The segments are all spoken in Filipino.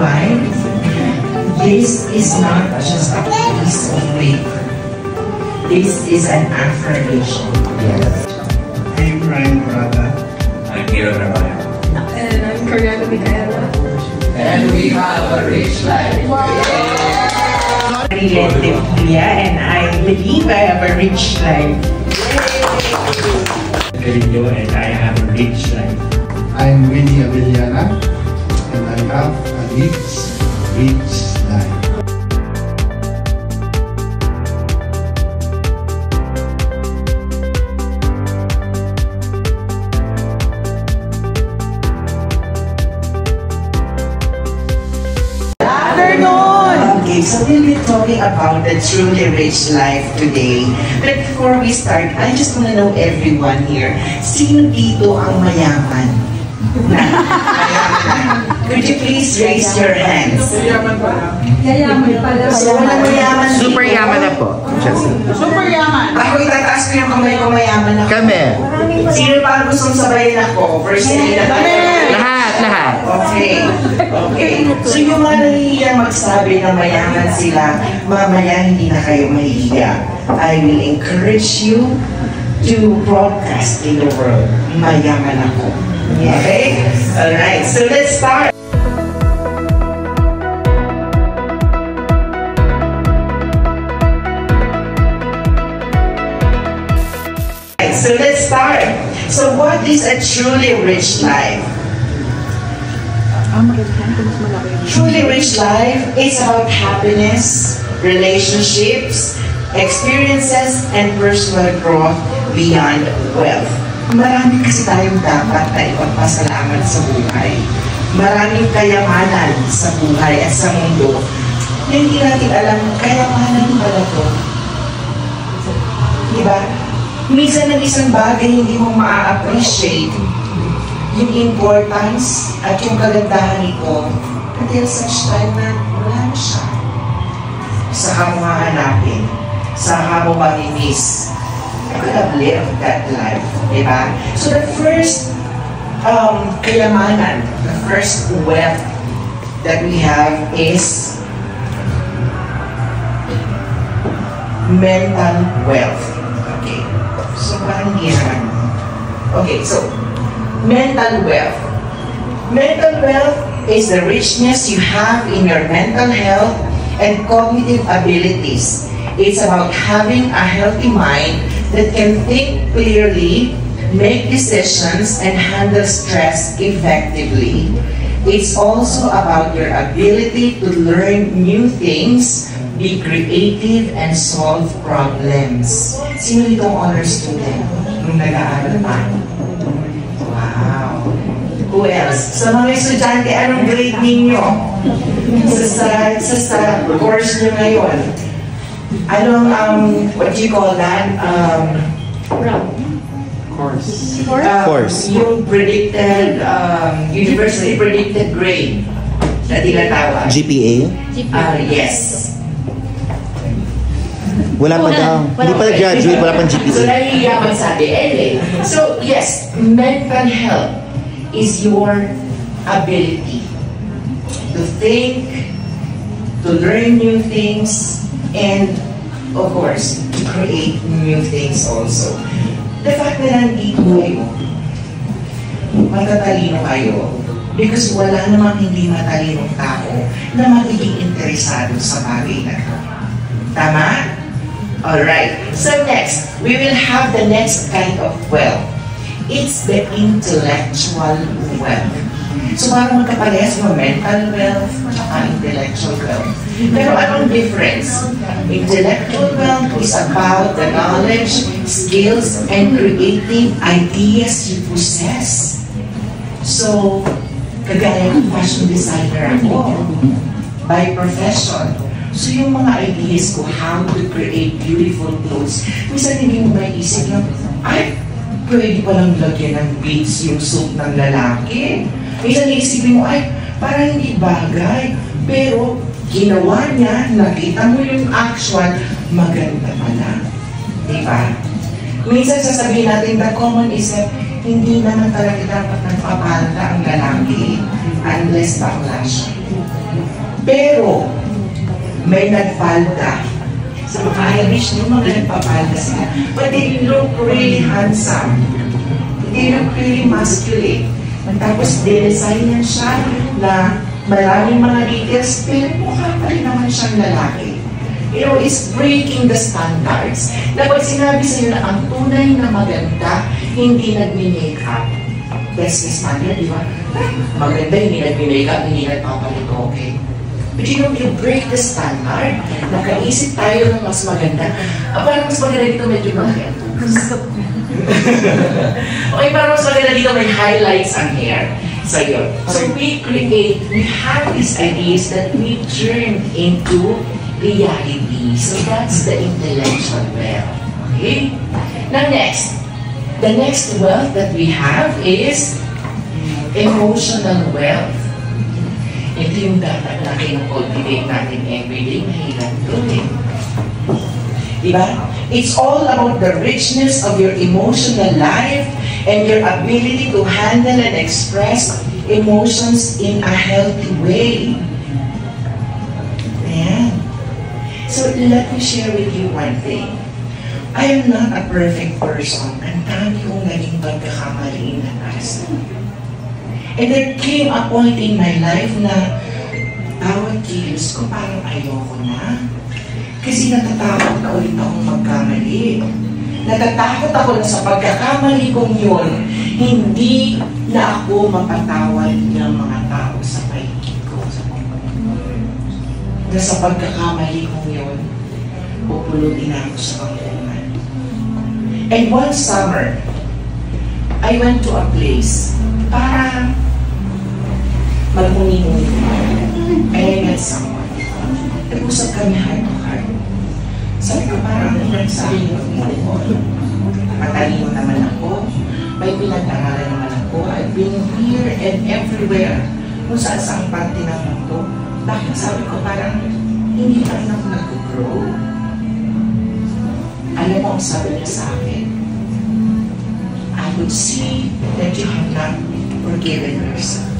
why? This is not just a piece of paper. This is an affirmation. Yes. I'm Ryan Prada. I'm Hiro Rabayo. And I'm Coriana Micaela. And we have a rich life. And I believe I have a rich life. Carillo, and I have a rich life. I'm Winnie Avellana, and I have a rich life. Okay, so we'll be talking about the truly rich life today. But before we start, I just want to know everyone here, sino dito ang mayaman? Could you please raise your hands? Yayaman pala. So, walang mayaman dito. Super yaman na po. Super yaman. Ako itataas ko yung kamay ko, mayaman ako. Kami. Sino pa gustong sabayin ako? First day na tayo. Lahat. Okay. So yung mga nahihiyang magsabi na mayaman sila, mamaya hindi na kayo mahihiya. I will encourage you to broadcast in the world, mayaman ako. Okay? Alright, so let's start. So let's start. So what is a truly rich life? Truly rich life is about happiness, relationships, experiences, and personal growth beyond wealth. Marami kasi tayong dapat na ipagpasalamat sa buhay. Maraming kayamanan sa buhay at sa mundo na hindi natin alam kayamanan pala to. Diba? Minsan ng isang bagay hindi mo ma-appreciate yung importance at yung kagandahan nito until such time na wala na siya. Saka mo hahanapin, saka mo mamimiss. I could have lived that life, diba? So the first kayamanan, the first wealth that we have is mental wealth. Okay. So parang hirap. Okay, so mental wealth. Mental wealth is the richness you have in your mental health and cognitive abilities. It's about having a healthy mind that can think clearly, make decisions, and handle stress effectively. It's also about your ability to learn new things, be creative, and solve problems. Sino dito ang honor student nung nag-aaral pa? Wow! Who else? Sa mga estudyante, anong grade ninyo? Sa course nyo ngayon? Anong, what do you call that? Course. Yung predicted, universally predicted grade na tinatawag. GPA? Yes. Wala pa daw. Hindi pa nag-graduate, wala pang GPA. So, nahihiyaman sabi. Anyway, so yes, mental health is your ability to think, to learn new things, and of course, to create new things also. The fact na nandito kayo, matatalino kayo, because wala namang hindi matalinong tao na magiging interesado sa bagay na ito. Tama? Alright, so next, we will have the next kind of wealth. It's the intellectual wealth. So parang magkaparehas mo, mental wealth at intellectual wealth. Pero anong difference? Intellectual wealth is about the knowledge, skills, and creative ideas you possess. So, kagaya ng fashion designer ako, by profession. So yung mga ideas ko, how to create beautiful clothes, minsan hindi mo may isip lang, ay, pwede palang lagyan ng beads yung suit ng lalaki. Minsan naisipin mo, ay, parang hindi bagay. Pero, ginawa niya, nakita mo yung actual, maganda pala. Diba? Minsan sasabihin natin, the common is that hindi naman talaga dapat nagpapalda ang lalaki unless bakla siya. Pero, may nagpalda. Sa mga Irish, yung mga nagpapalda sila. But they look really handsome. They look really masculine. Tapos, dinesignan siya na maraming mga details, pero mukha pa rin naman siyang lalaki. You know, it's breaking the standards. Na pag sinabi sa'yo na ang tunay na maganda, hindi nagmi-makeup. Best Miss Mania, di ba? Maganda, hindi nagmi-makeup, hindi nagpapalito, okay? But you know, you break the standard, nakaisip tayo ng mas maganda. Parang mas maganda dito medyo maganda. Okay, parang mas maganda dito may highlights ang hair. So we have these ideas that we turn into reality. So that's the intellectual wealth. Okay? Now next, the next wealth that we have is emotional wealth. Ito yung dapat na kinocultivate natin everyday, mahirap doon. Diba? It's all about the richness of your emotional life and your ability to handle and express emotions in a healthy way. Ayan. So let me share with you one thing. I am not a perfect person. Ang dami kong naging pagkakamali in the past. And there came a point in my life na bawat kilos ko parang ayoko na. Kasi natatakot na ulit akong magkamali. Natatakot ako na sa pagkakamali kong yun, hindi na ako mapatawad ng mga tao sa paligid ko. Na sa pagkakamali kong yun, pupulutin ako sa pangkuman. And one summer, I went to a place para magmuni-muni. And I met someone. Nag-usap kami heart to heart. Sabi ko parang nagsabi mo, matalino naman ako, may pinag-aralan naman ako, I've been here and everywhere, kung saan parte ng mundo. Bakit sabi ko parang hindi pa rin ako nag-grow? Alam mo ang sabi niya sa akin, I would see that you have not forgiven yourself.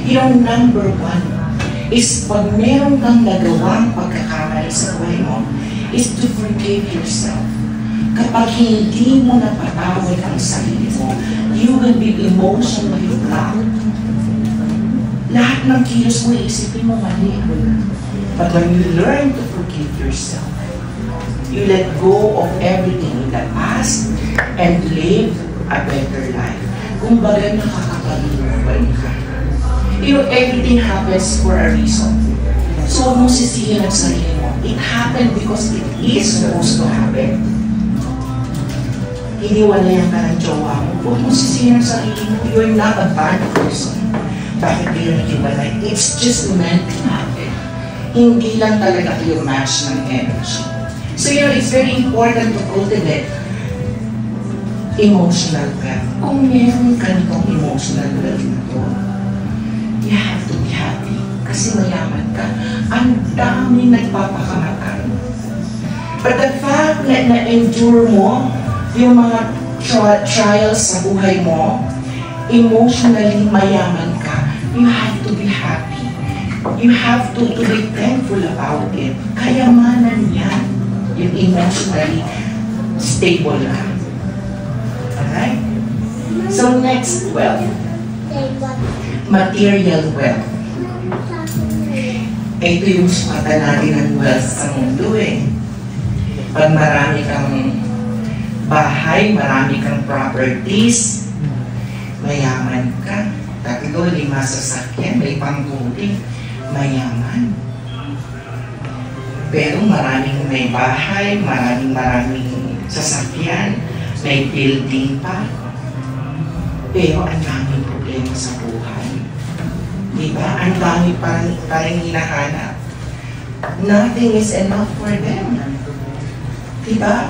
Yung number one is pag meron kang nagawang pagkakamali sa buhay mo, is to forgive yourself. Kapag hindi mo napatawad ang sarili mo, you will be emotionally blocked. Lahat ng kilos mo, isipin mo mali. But when you learn to forgive yourself, you let go of everything in the past and live a better life. Kung bagay nakakapag-inuwan ka. You know, everything happens for a reason. So, huwag mong sisihin ang sarili mo. It happened because it is supposed to happen. Hiniwalayan ka ng jowa mo. Huwag mong sisihin ang sarili mo. You're not a bad person. Bakit kayo naghiwalay? It's just meant to happen. Hindi lang talaga kayo match ng energy. So, you know, it's very important to cultivate emotional wealth. Kung meron ka nitong emotional wealth na to, you have to be happy. Kasi mayaman ka. Ang daming nagpapakamatay. But the fact na na-endure mo yung mga trials sa buhay mo, emotionally mayaman ka, you have to be happy. You have to be thankful about it. Kayamanan yan. Yung emotionally stable ka. Alright? So next, wealth. Material wealth. Ito yung sukatan natin ng wealth sa mundo eh. Pag marami kang bahay, marami kang properties, mayaman ka. Tatlo, 5 sasakyan, may pangguling, mayaman. Pero maraming may bahay, maraming sasakyan, may building pa. Pero ang daming problema sa buhay. Diba? Ang dami parang hinahanap. Nothing is enough for them. Diba?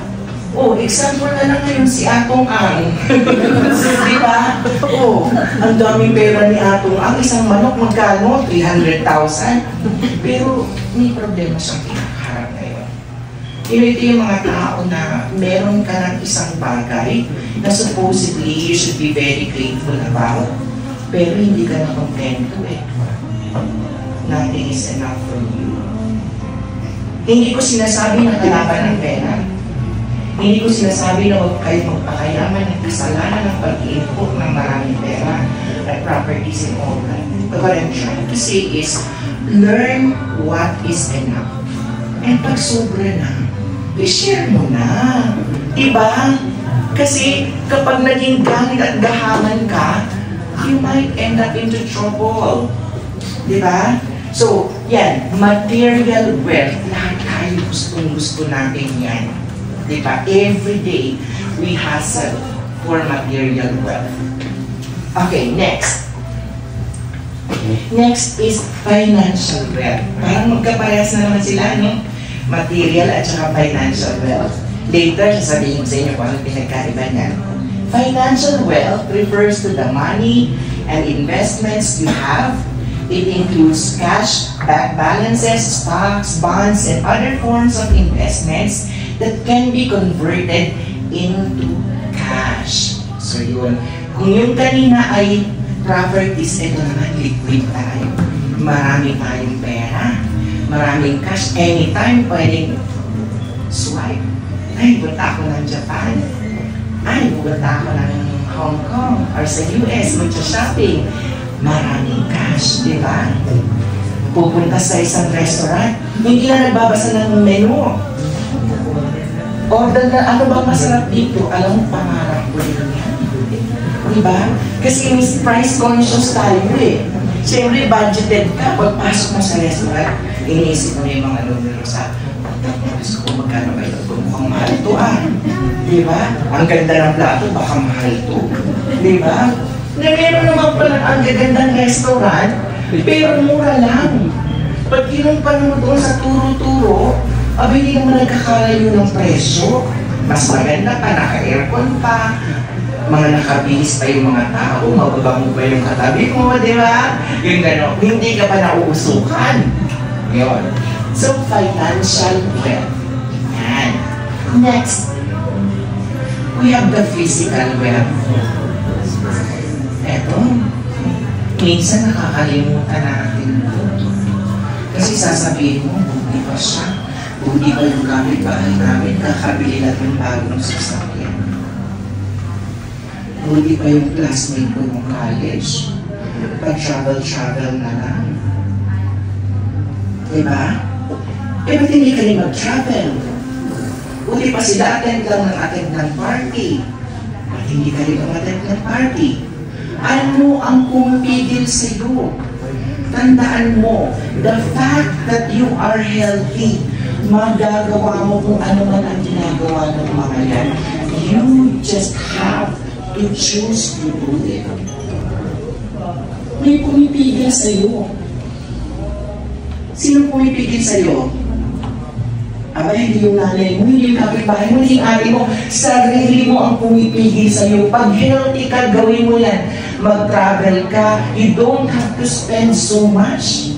Oh, example na lang ngayon si Atong Ang. Diba? Oh, ang daming pera ni Atong Ang. Isang manok magkano? 300,000. Pero may problema siyang kinakaharap ngayon. Ito yung mga tao na meron ka ng isang bagay na supposedly you should be very grateful about, pero hindi ka na kontento eh. nothing is enough for you. Hindi ko sinasabi na kalaban ng pera. Hindi ko sinasabi na huwag kayo magpakayaman ng kasalanan ng pag-iimpok ng maraming pera at properties and all that. But what I'm trying to say is, learn what is enough. And pag sobra na, i-share mo na. Diba? Kasi kapag naging gamit at gahaman ka, you might end up into trouble. Diba? So, yan, material wealth, lahat tayo gustong-gusto natin yan. Diba? Every day, we hustle for material wealth. Okay, next. Next is financial wealth. Parang magkaparehas na naman sila, no? Material at saka financial wealth. Later, sasabihin ko sa inyo kung ano pinagkaiba niyan. Financial wealth refers to the money and investments you have. It includes cash, bank balances, stocks, bonds, and other forms of investments that can be converted into cash. So yun. Kung yung kanina ay properties, ito naman liquid tayo. Marami tayong pera, maraming cash, anytime pwedeng swipe. Ay, punta ako ng Japan. Ay, pupunta ako ng Hong Kong or sa US, magsa-shopping. Maraming cash, di ba? Pupunta sa isang restaurant, hindi na nagbabasa ng menu. Order na, ano bang masarap dito? Alam mo, pangarap ko rin yan. Di ba? Kasi price conscious tayo eh. Siyempre, budgeted ka. Pagpasok mo sa restaurant, iniisip mo yung mga numero sa gusto ko magkano ba ito? Mukhang mahal ito Di ba? Ang ganda ng plato, baka mahal ito. Di ba? Na meron naman pala ang gagandang restaurant, pero mura lang. Pag kinumpan mo doon sa turo-turo, abay hindi naman nagkakalayo ng presyo. Mas maganda pa, naka-aircon pa, mga nakabihis pa yung mga tao, mababango pa yung katabi mo, di ba? Yung gano'n, hindi ka pa nauusukan. Yun. So, financial wealth. Yan. Next, we have the physical wealth. Eto, minsan nakakalimutan natin ito. Kasi sasabihin mo, buti pa siya. Buti pa yung gamit-bahay namin, kakabili natin yung bagong sasakyan. Buti pa yung classmate ko ng college. Pag-travel na lang. Diba? Eh, ba't hindi ka rin mag-travel? Buti pa sila attend ng party. Ba't hindi ka rin mag-attend ng party? Ano ang pumipigil sa iyo? Tandaan mo, the fact that you are healthy, magagawa mo kung ano man ang ginagawa ng mga yan. You just have to choose to do it. May pumipigil sa iyo. Sino pumipigil sa iyo? Aba, hindi yung nanay mo, hindi yung kapitbahay mo, hindi yung ari mo. Sarili mo ang pumipigil sa iyo. Pag healthy ka, gawin mo yan. Mag-travel ka, you don't have to spend so much.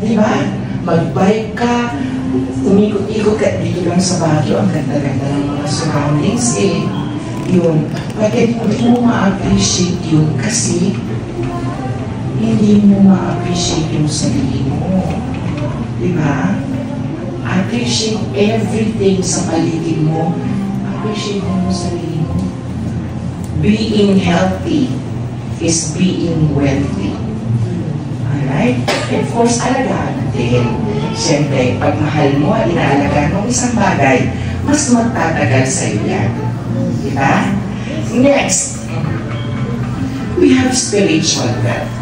Diba? Mag-bike ka, umikot-ikot ka dito lang sa Baguio, ang ganda-ganda ng mga surroundings eh. Yun. Bakit hindi mo ma-appreciate yun? Kasi hindi mo ma-appreciate yung sarili mo. Diba? Appreciate everything sa paligid mo. Appreciate mo yung sarili mo. Being healthy is being wealthy. Alright? And of course, alagaan natin. Siyempre, pag mahal mo at inaalagaan mo isang bagay, mas magtatagal sa iyo yan. Diba? Next, we have spiritual wealth.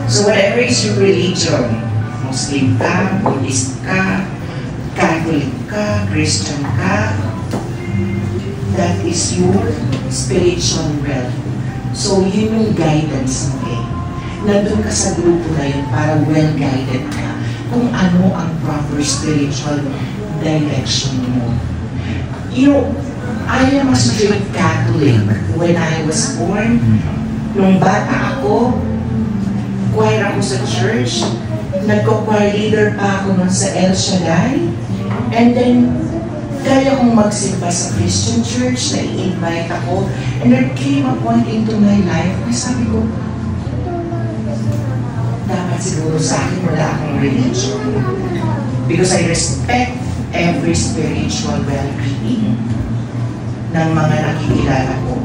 So whatever is your religion, Muslim ka, Buddhist ka, Catholic ka, Christian ka, that is your spiritual wealth. So, yun yung guidance mo eh. Nandun ka sa grupo na yun para well-guided ka kung ano ang proper spiritual direction mo. You know, I am a strict Catholic. When I was born, nung bata ako, choir ako sa church, nagko-choir leader pa ako nun sa El Shaddai, and then, kaya kong magsimba sa Christian church, na-i-invite ako, and there came a point into my life na sabi ko, dapat At siguro sa akin wala akong religion. Because I respect every spiritual well-being ng mga nakikilala ko.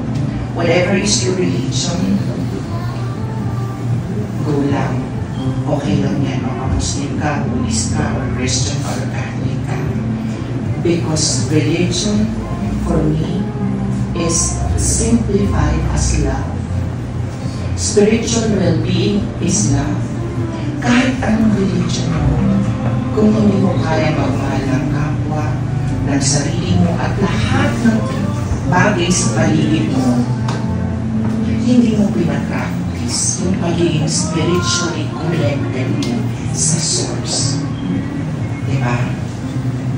Whatever is your religion, go lang. Okay lang yan. Muslim ka, Buddhist ka, or Christian ka, or Catholic ka. Because religion, for me, is simplified as love. Spiritual well-being is love. Kahit anong religion mo, kung hindi mo kaya magmahal ng kapwa, ng sarili mo, at lahat ng bagay sa paligid mo, hindi mo pinapractice yung pagiging spiritually connected mo sa source. Diba?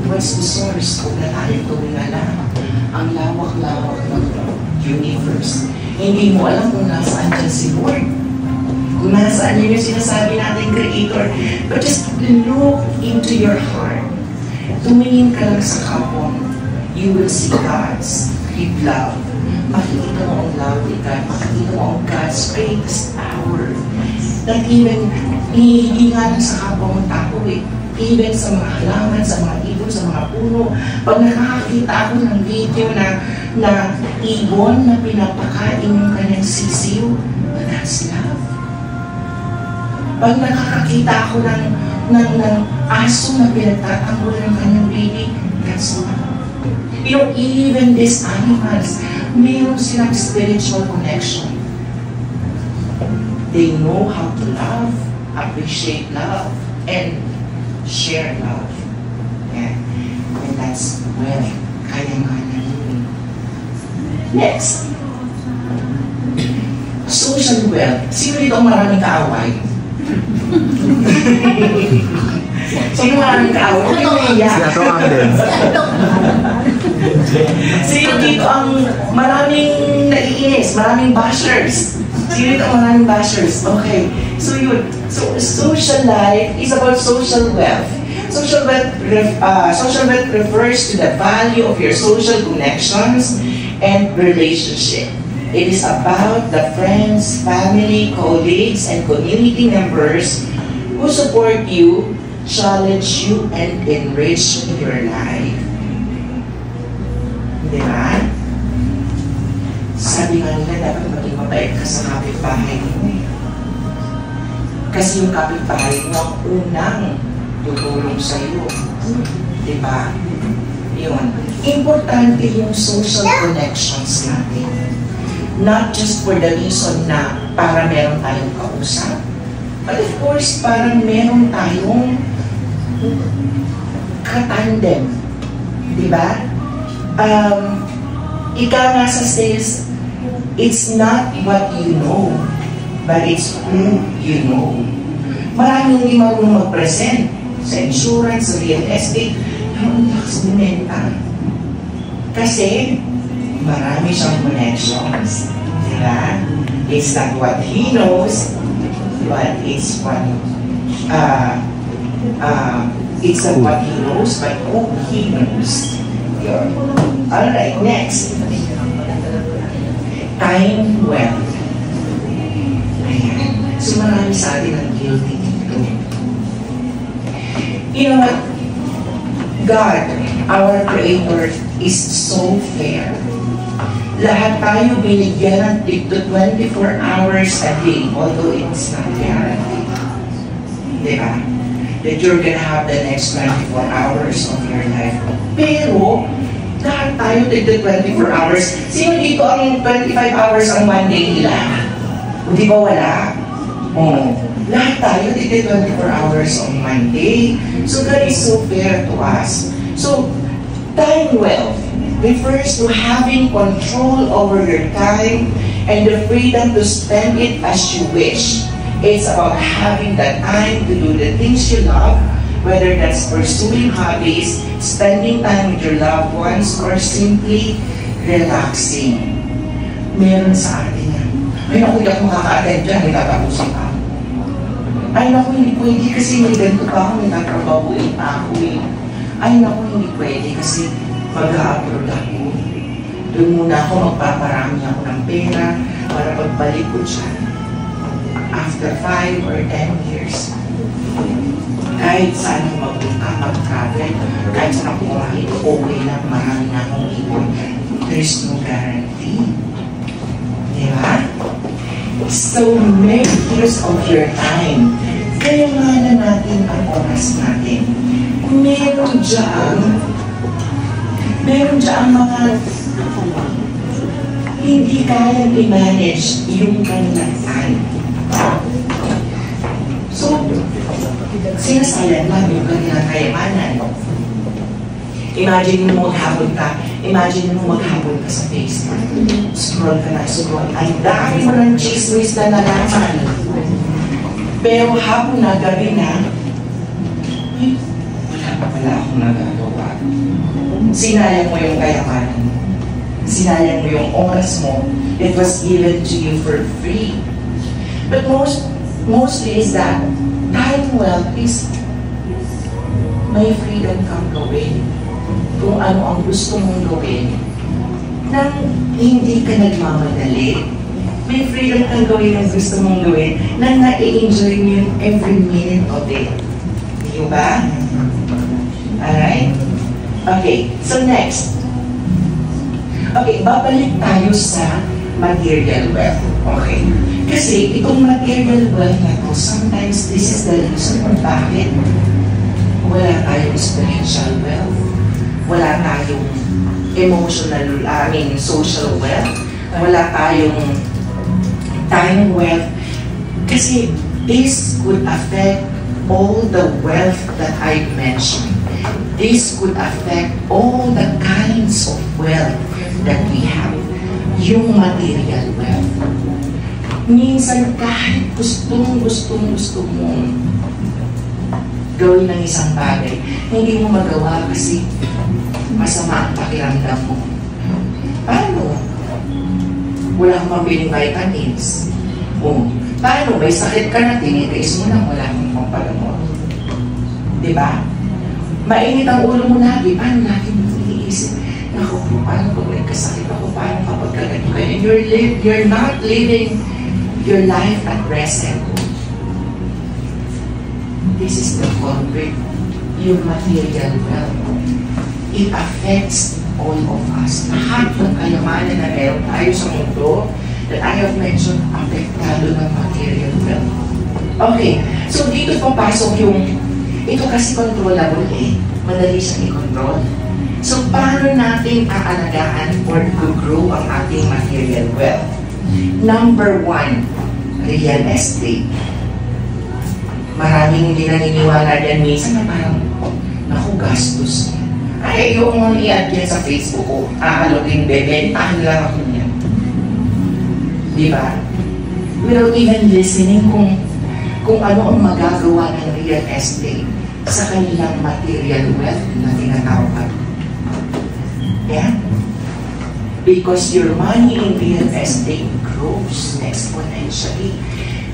What's the source? Kung na tayo tuwing alam, ang lawak-lawak ng universe. Hindi mo alam kung nasaan dyan si Lord. Kung nasaan yun yung sinasabi natin creator. But just look into your heart. Tumingin ka lang sa kapwa mo. You will see God's deep love. Makikita mo ang love ni God. Makikita mo ang God's greatest power. That even, hinihingi nga lang sa kapwa mong tao eh. Even sa mga halaman, sa mga ibon, sa mga puno. Pag nakakakita ako ng video na ibon na pinapakain yung kanyang sisiw, that's love. Pag nakakakita ako ng aso na pinagtatanggol ng kanyang baby, that's love. You know, even these animals, mayroon silang spiritual connection. They know how to love, appreciate love, and share love. Yeah. And that's well, kaya-kaya yun. Next. Social wealth. Sino dito ang maraming kaaway? Sino maraming kaaway? Huwag yung naiyak. Sila to ang din. Sino dito ang maraming naiinis? Maraming bashers? Sino dito ang maraming bashers? Okay. So yun. So social life is about social wealth. Social wealth refers to the value of your social connections and relationship. It is about the friends, family, colleagues, and community members who support you, challenge you, and enrich your life. Diba? Sabi nga nila, dapat maging mabait ka sa kapitbahay mo. Kasi yung kapitbahay mo ang unang tutulong sa iyo. Diba? Yun. Importante yung social connections natin. Not just for the reason na para meron tayong kausap, but of course, para meron tayong katandem. Diba? Ika nga sa sales, it's not what you know, but it's who you know. Maraming hindi marunong mag-present sa insurance, sa real estate, pero ang lakas bumenta. Kasi, marami siyang connections. Diba? It's not what he knows, but it's what it's not what he knows, but who he knows. Alright, next. Time wealth. Ayan. So marami sa atin ang guilty dito. You know what? God, our Creator, is so fair. Lahat tayo binigyan ng tigto 24 hours a day, although it's not guaranteed. Diba? That you're gonna have the next 24 hours of your life. Pero, lahat tayo tigto 24 hours. Sino dito ang 25 hours ang one day nila? Di ba wala? Lahat tayo tigto 24 hours on one day. So God is so fair to us. So, time wealth refers to having control over your time and the freedom to spend it as you wish. It's about having the time to do the things you love, whether that's pursuing hobbies, spending time with your loved ones, or simply relaxing. Meron sa atin yan. Ay naku, hindi ako makaka-attend dyan, may tatapusin ako. Ay naku, hindi pwede kasi may ganito pa ako, may tatrabahuin pa ako eh. Ay naku, hindi pwede kasi mag-a-upload ako. Doon muna ako, magpaparami ako ng pera para pagbalik ko dyan. After after 5 or 10 years, kahit saan mo magpunta, mag-travel, kahit saan ako kumain, okay lang, marami na akong ipon. There's no guarantee. Diba? So, make use of your time. Kaya nga na natin ang oras natin. Meron dyan mga hindi kaya i-manage yung kanilang time. So, sinasayang lang yung kanilang kayamanan. Imagine mo maghapon ka sa Facebook. Scroll ka na, scroll. Ang dami mo ng chismis na nalaman. Pero hapon na, gabi na, wala pa pala akong nagagawa. Sinayang mo yung kayamanan. Sinayang mo yung oras mo. It was given to you for free. But mostly is that time wealth is may freedom kang gawin kung ano ang gusto mong gawin nang hindi ka nagmamadali. May freedom kang gawin ang gusto mong gawin nang na-i-enjoy mo yung every minute of it. Di ba? Alright? Okay, so next. Okay, babalik tayo sa material wealth. Okay? Kasi itong material wealth na to, sometimes this is the reason kung bakit wala tayong spiritual wealth, wala tayong social wealth, wala tayong time wealth. Kasi this could affect all the wealth that I mentioned. This could affect all the kinds of wealth that we have. Yung material wealth. Minsan kahit gusto mo gawin ng isang bagay, hindi mo magawa kasi masama ang pakiramdam mo. Paano? Wala kang mabiling vitamins. O, paano? May sakit ka na, tinitiis mo na, wala kang pampalamot. Diba? Mainit ang ulo mo lagi. Paano lagi mo iniisip? Naku, paano pag may kasakit ako? Paano kapag kaganto ka? And you're not living your life at present. This is the culprit, yung material wealth. It affects all of us. Lahat ng kayamanan na meron tayo sa mundo that I have mentioned, apektado ng material wealth. Okay, so dito papasok yung, ito kasi controllable madali siyang i-control. So paano natin aalagaan or to-grow ang ating material wealth? Number 1, real estate. Maraming hindi naniniwala dyan minsan na parang, naku, gastos niya. Ay, yung i-add yan sa Facebook ko, aalogin, bebentahan lang ako niya. Diba? Without even listening kung ano ang magagawa ng real estate sa kanilang material wealth na tinatawag. Yeah? Because your money in real estate grows exponentially.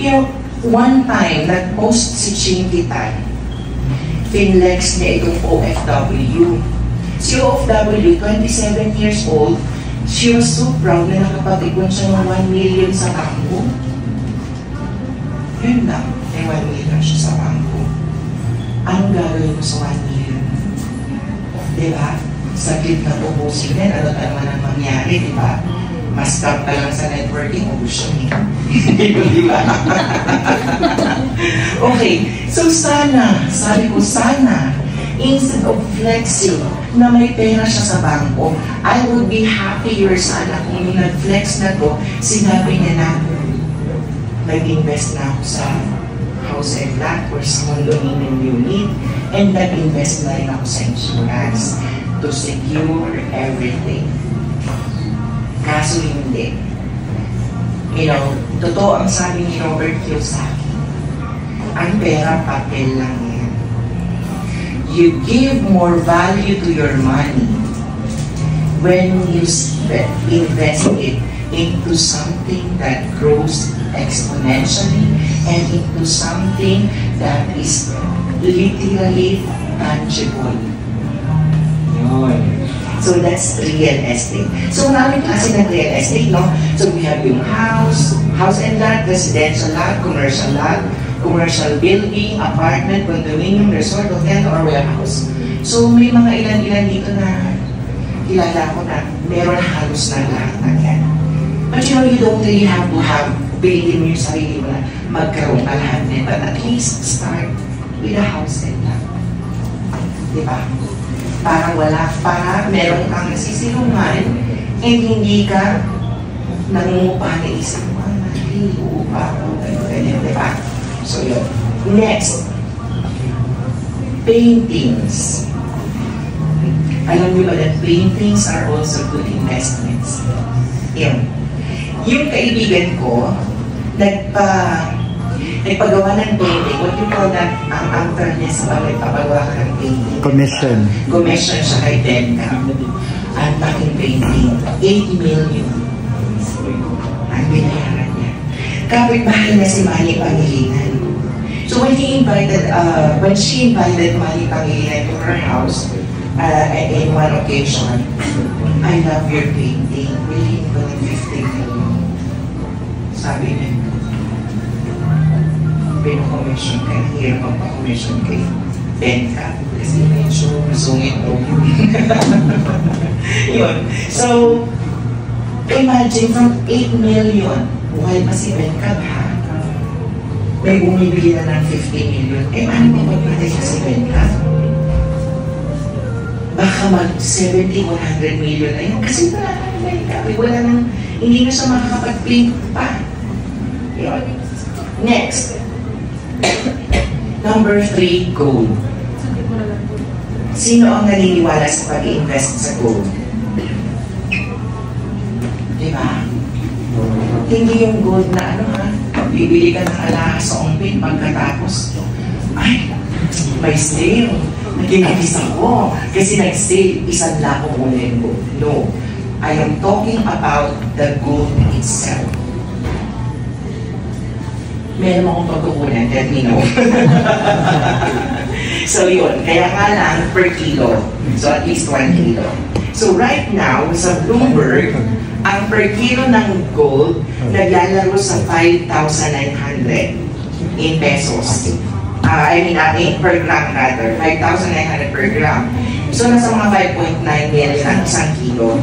You know, one time, nag-post si Chinky Tan. Finlex niya itong OFW. Si OFW, 27 years old, she was so proud na nakapag-ipon siya ng 1 million sa bangko. Yun lang, may 1 million siya sa bangko. Anong gagawin mo sa 1 million? Diba? Saglit na pupusin din, ano naman ang mangyari, diba? Mas top ka lang sa networking, ubus yun diba? Okay, so sana, sabi ko sana, instead of flexing na may pera siya sa bangko, I would be happier sana kung yung nag-flex na to, sinabi niya na, nag-invest na ako sa house and lot or sa condominium unit, and nag-invest na rin ako sa insurance to secure everything. Kaso hindi. You know, totoo ang sabi ni Robert Kiyosaki. Ang pera, papel lang yan. You give more value to your money when you invest it into something that grows exponentially and into something that is literally tangible. Yun. So that's real estate. So maraming klase ng real estate, no? So we have yung house and lot, residential lot, commercial building, apartment, condominium, resort, hotel, or warehouse. So may mga ilan-ilan dito na kilala ko na meron halos na lahat ng yan. But you know, you don't really have to have building mo yung sarili mo na magkaroon na lahat din. But at least start with a house and lot. Diba? Para meron kang nasisilungan and hindi ka nangungupahan na isip mo, uupa ako, ganyan, diba? So yun. Next, paintings. Alam niyo ba that paintings are also good investments? Yun. Yung kaibigan ko, nagpagawa ng painting. What you call that? Ang term niya sa nagpapagawa ka ng painting. Commission. Commission siya kay Benka. Ang taking painting, 8 million. Ang binayaran niya. Kapit-bahay na si Manny Pangilinan. So when she invited Manny Pangilinan to her house, in one occasion, I love your painting. Bilhin ko ng 15 million. Sabi niya, pino-commission ka, hirap ang pa-commission kay Benka. Kasi medyo masungit o yun. So, imagine from 8 million, buhay pa si Benka ha? May bumibili na ng 15 million. Eh, ano mapagpatay ka si Benka? Baka mag 70, 100 million na yun. Kasi wala nang, hindi na siya makakapag-paint pa. Yun. Next. Number 3, gold. Sino ang naniniwala sa pag-invest sa gold? Diba? Hindi yung gold na bibili ka ng alahas sa umpin pagkatapos. Ay, may sale. Nakikinis ako. Kasi nag-sale, 1 lakong muna yung gold. No. I am talking about the gold itself. Meron akong pagkukunan, let me know. So yun, kaya nga lang per kilo. So at least 1 kilo. So right now, sa Bloomberg, ang per kilo ng gold naglalaro sa 5,900 in pesos. Per gram rather. 5,900 per gram. So nasa mga 5.9 million ang 1 kilo.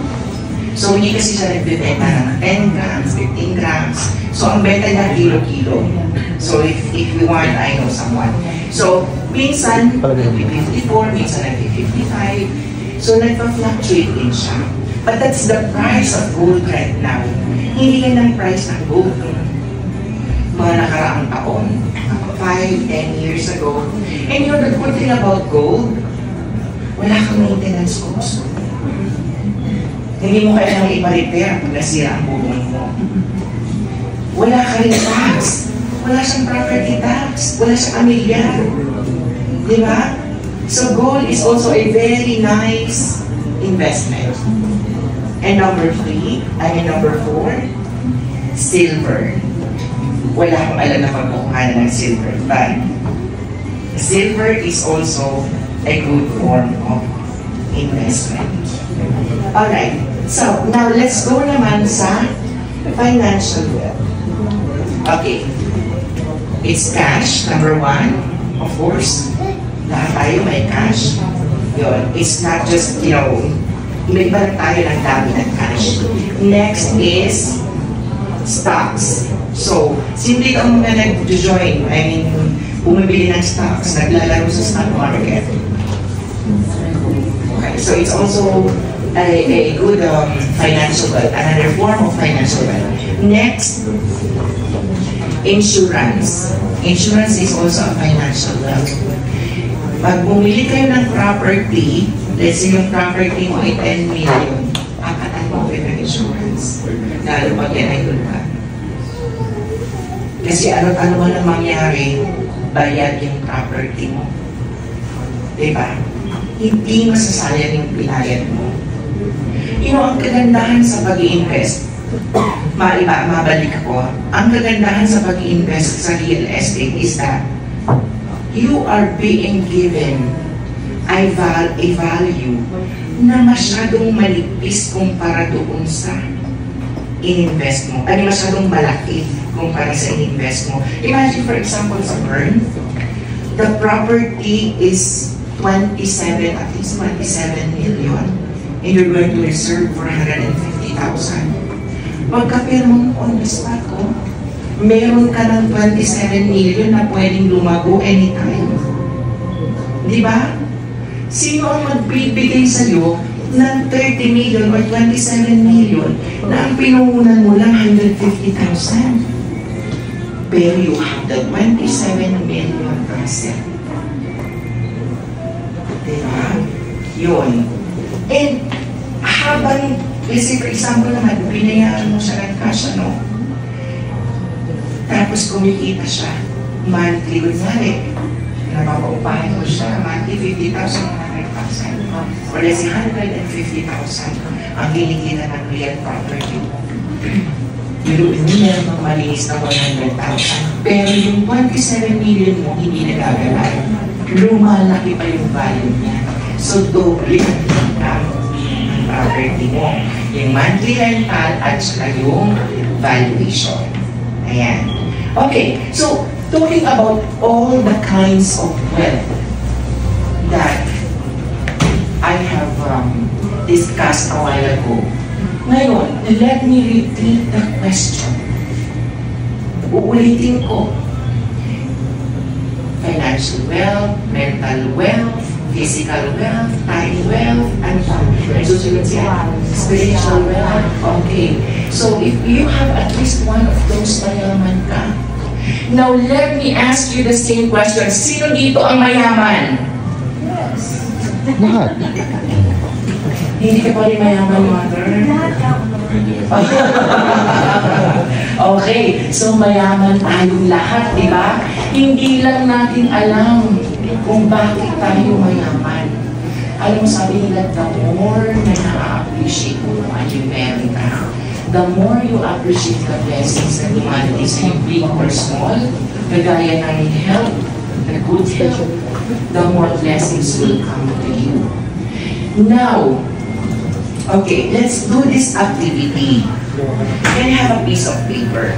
So hindi kasi siya nagbibenta ng 10 grams, 15 grams. So ang benta niya kilo-kilo. So if you want, I know someone. So minsan nag-54, minsan nag-55. So nagpa-fluctuate din siya. But that's the price of gold right now. Hindi yan ang price ng gold. Mga nakaraang taon. 5, 10 years ago. And you know the good thing about gold, wala kang maintenance cost. Hindi mo kailangan ipa-repair pag nasira ang bubong mo. Wala ka rin tax. Wala siyang property tax. Wala siyang amilyar. Di ba? So gold is also a very nice investment. And number 4, silver. Wala akong alam na pagkukuhanan ng silver. But silver is also a good form of investment. Alright, so now let's go naman sa financial wealth. Okay, it's cash, number 1, of course. Lahat tayo may cash. Yun, it's not just, iba-iba lang tayo ng dami ng cash. Next is stocks. So, hindi ka muna nag-join, bumibili ng stocks, naglalaro sa stock market. Okay, so it's also a good financial wealth, another form of financial wealth. Next, insurance. Insurance is also a financial wealth. Pag bumili kayo ng property, let's say yung property mo ay 10 million, akatan mo kayo ng insurance. Lalo pag yan ay lupa. Kasi ano man ang mangyari, bayad yung property mo. Diba? Hindi masasayang yung pinayad mo. Ang kagandahan sa pag-i-invest, mabalik ako, ang kagandahan sa pag-i-invest sa real estate is that you are being given a value na masyadong malipis kumpara doon sa in-invest mo. Ay, masyadong malaki kumpara sa in-invest mo. Imagine, for example, sa Bern, the property is 27, at least 27 million, and you're going to reserve for 150,000. Pagka-firma mo on the spot ko, meron ka ng 27 million na pwedeng lumago anytime. Di ba? Sino ang magbibigay sa'yo ng 30 million or 27 million na ang pinuhunan mo lang 150,000? Pero you have the 27 million asset. Diba? Yun. And habang, let's say for example naman, binayaan mo siya ng cash, ano? Tapos kumikita siya, monthly, kunyari, napapaupahan mo siya, monthly 50,000, 100,000. Or let's say 150,000 ang kinikita ng real property. Hindi meron pang malinis na 100,000. Pero yung 27 million mo, hindi nagagalaw. Lumalaki pa yung value niya. So, doble ang income ng property mo. Yung monthly rental at saka yung valuation. Ayan. Okay, so, talking about all the kinds of wealth that I have discussed a while ago. Ngayon, let me repeat the question. Uulitin ko. Financial wealth, mental wealth, physical wealth, time wealth, and susunod siya, spiritual wealth. Okay. So, if you have at least one of those, mayaman ka. Now, let me ask you the same question. Sino dito ang mayaman? Lahat. Hindi ka pa rin mayaman, mother? Okay, so mayaman tayong lahat, di ba? Hindi lang natin alam kung bakit tayo mayaman. Alam mo, sabi nila, the more na na-appreciate mo ang yung meron ka, the more you appreciate the blessings that humanity is big or small, kagaya ng health, the good health, the more blessings will come to you. Now, okay, let's do this activity. Can I have a piece of paper?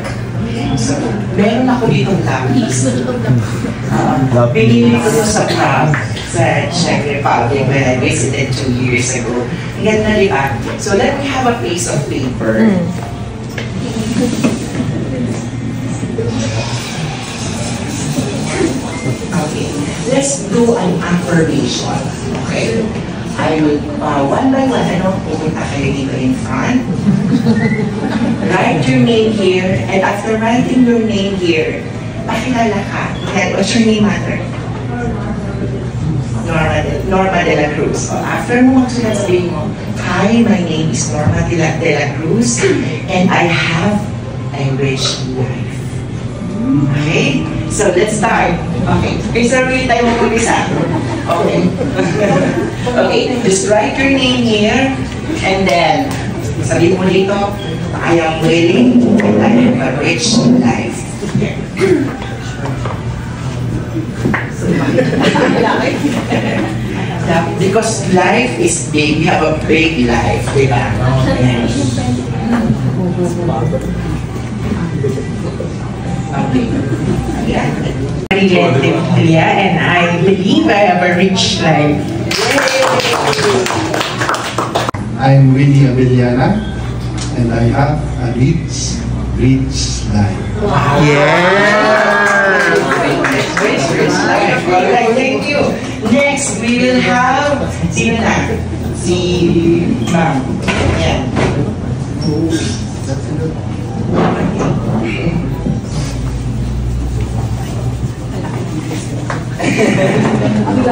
So, meron ako ditong lapis. Binili ko ito sa Prague, sa Czech Republic when I visited 2 years ago. Ang ganda, di ba? So, let me have a piece of paper. Okay, let's do an affirmation. Okay? I will, one by one, pupunta kayo dito in front. Write your name here, and after writing your name here, pakilala ka. What's your name, mother? Norma de la Cruz. So, after mo magsulat, sabihin mo, hi, my name is Norma de la Cruz, and I have a rich life. Okay? So, let's start. Okay. Reserve tayo mag-umpisa. Okay. Okay. Just write your name here, and then, sabihin mo dito, I am willing and I have a rich life. Because life is big, we have a big life, diba? Okay. Yeah, and I believe I have a rich life. I'm Winnie Abellana, and I have a rich life. Wow. Yeah! Rich life. Alright, thank you. Next, we will have, sino na? Si Ma'am. Yan. Good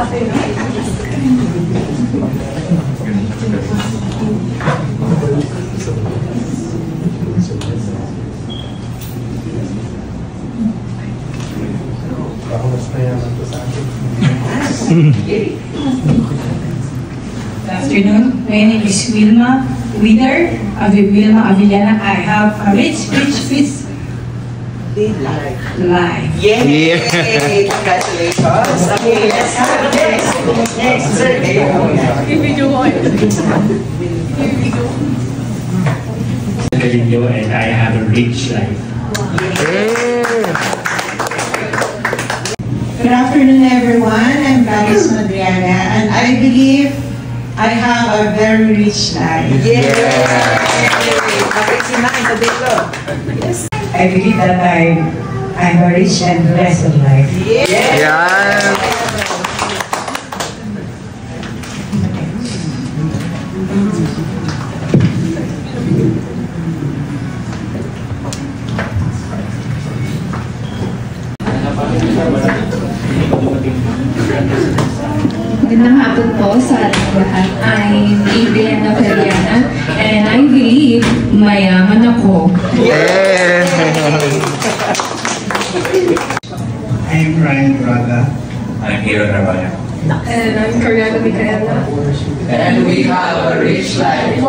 afternoon. My name is Wilma Wither, Wilma Avellana. I have a rich Life. Yay! Congratulations! Okay, let's have next. Next, sir. I-video ko kayo. The video and I have a rich life. Good afternoon, everyone. I'm Gladys Madriana, and I believe I have a very rich life. Yay! Okay, the video. Yes. I believe that I'm a rich and blessed life. Yes. Magandang hapon po sa ating lahat. I'm Adriana Periana and I believe mayaman ako. I'm Ryan Braga. I'm Hero Trabajo. And I'm Coriana Micaela. And we have a rich life.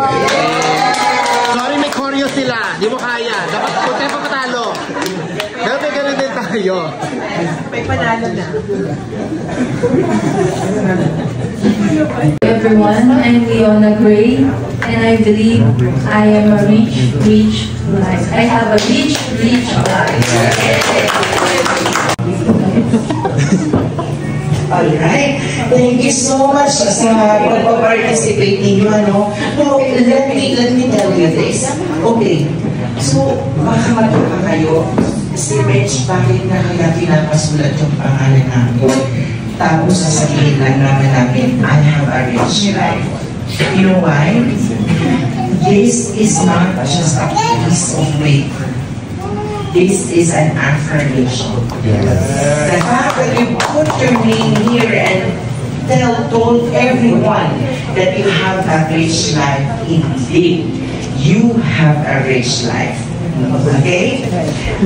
Sorry, may choreo sila. Di mo kaya. Dapat punta pa patalo. Dapat ganun din tayo. May panalo na. Everyone, I'm Leona Gray and I believe I am a rich life. I have a rich life. Alright. Thank you so much sa pag-participate ninyo, ano. Now, let me tell you this. Okay. So, baka matuka kayo. Si Rich, bakit na kaya pinapasulat yung pangalan namin? Tapos sasabihin lang namin, I have a rich life. You know why? This is not just a piece of paper. This is an affirmation. The fact that you put your name here and told everyone that you have a rich life, indeed, you have a rich life. Okay?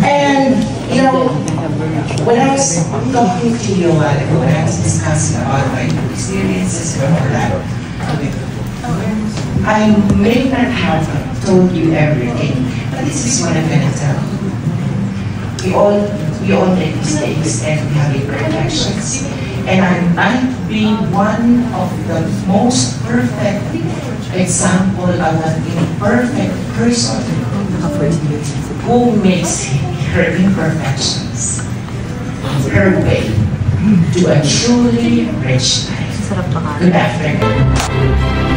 And, you know, when I was talking to you a while ago, when I was discussing about my experiences and all that, I may not have told you everything, but this is what I'm going to tell you. We all make mistakes and we have imperfections. And I might be one of the most perfect example of an imperfect person who makes her imperfections her way to a truly rich life. Good afternoon.